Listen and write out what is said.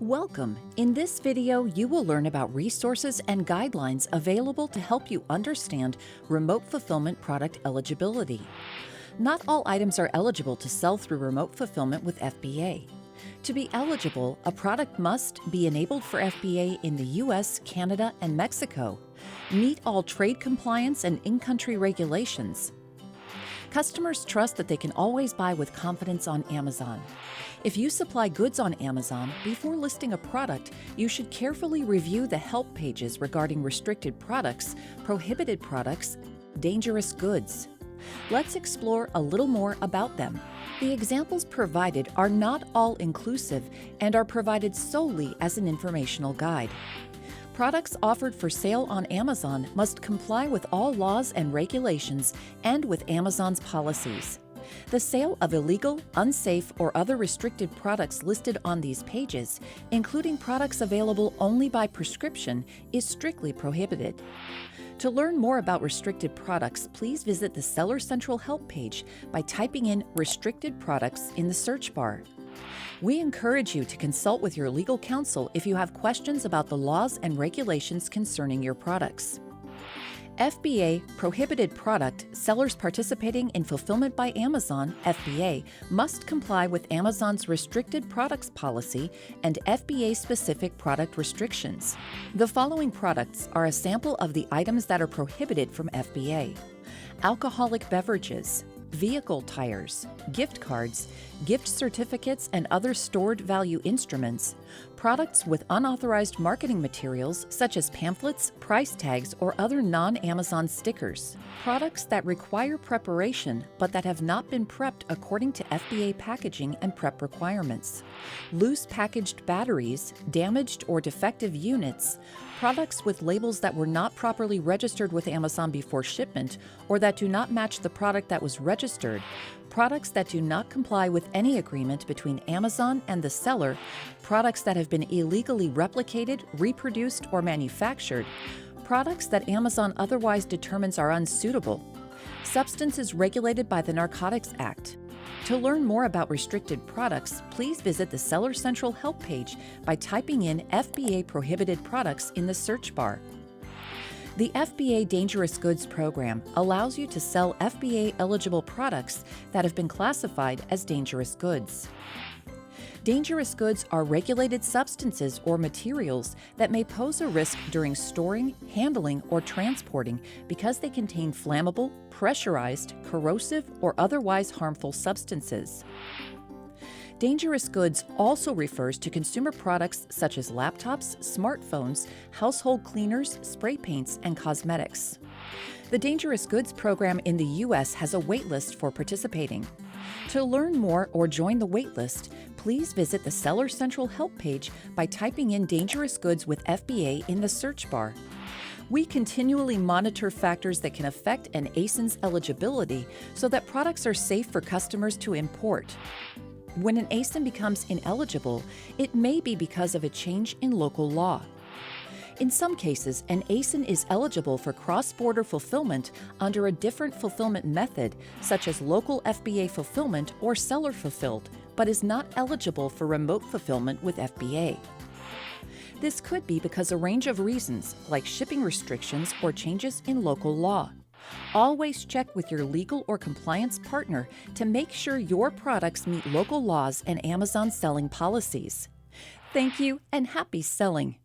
Welcome! In this video, you will learn about resources and guidelines available to help you understand remote fulfillment product eligibility. Not all items are eligible to sell through remote fulfillment with FBA. To be eligible, a product must be enabled for FBA in the US, Canada, and Mexico, meet all trade compliance and in-country regulations. Customers trust that they can always buy with confidence on Amazon. If you supply goods on Amazon, before listing a product, you should carefully review the help pages regarding restricted products, prohibited products, dangerous goods. Let's explore a little more about them. The examples provided are not all-inclusive and are provided solely as an informational guide. Products offered for sale on Amazon must comply with all laws and regulations and with Amazon's policies. The sale of illegal, unsafe, or other restricted products listed on these pages, including products available only by prescription, is strictly prohibited. To learn more about restricted products, please visit the Seller Central Help page by typing in Restricted Products in the search bar. We encourage you to consult with your legal counsel if you have questions about the laws and regulations concerning your products. Fba Prohibited Product sellers participating in Fulfillment by Amazon, FBA, must comply with Amazon's Restricted Products Policy and FBA-specific product restrictions. The following products are a sample of the items that are prohibited from FBA: alcoholic beverages, vehicle tires, gift cards, gift certificates and other stored value instruments, products with unauthorized marketing materials such as pamphlets, price tags, or other non-Amazon stickers, products that require preparation but that have not been prepped according to FBA packaging and prep requirements, loose packaged batteries, damaged or defective units, products with labels that were not properly registered with Amazon before shipment or that do not match the product that was registered, products that do not comply with any agreement between Amazon and the seller, products that have been illegally replicated, reproduced, or manufactured, products that Amazon otherwise determines are unsuitable, substances regulated by the Narcotics Act. To learn more about restricted products, please visit the Seller Central Help page by typing in FBA Prohibited Products in the search bar. The FBA Dangerous Goods program allows you to sell FBA-eligible products that have been classified as dangerous goods. Dangerous goods are regulated substances or materials that may pose a risk during storing, handling, or transporting because they contain flammable, pressurized, corrosive, or otherwise harmful substances. Dangerous goods also refers to consumer products such as laptops, smartphones, household cleaners, spray paints, and cosmetics. The Dangerous Goods program in the U.S. has a waitlist for participating. To learn more or join the waitlist, please visit the Seller Central Help page by typing in Dangerous Goods with FBA in the search bar. We continually monitor factors that can affect an ASIN's eligibility so that products are safe for customers to import. When an ASIN becomes ineligible, it may be because of a change in local law. In some cases, an ASIN is eligible for cross-border fulfillment under a different fulfillment method, such as local FBA fulfillment or seller fulfilled, but is not eligible for remote fulfillment with FBA. This could be because of a range of reasons, like shipping restrictions or changes in local law. Always check with your legal or compliance partner to make sure your products meet local laws and Amazon selling policies. Thank you and happy selling!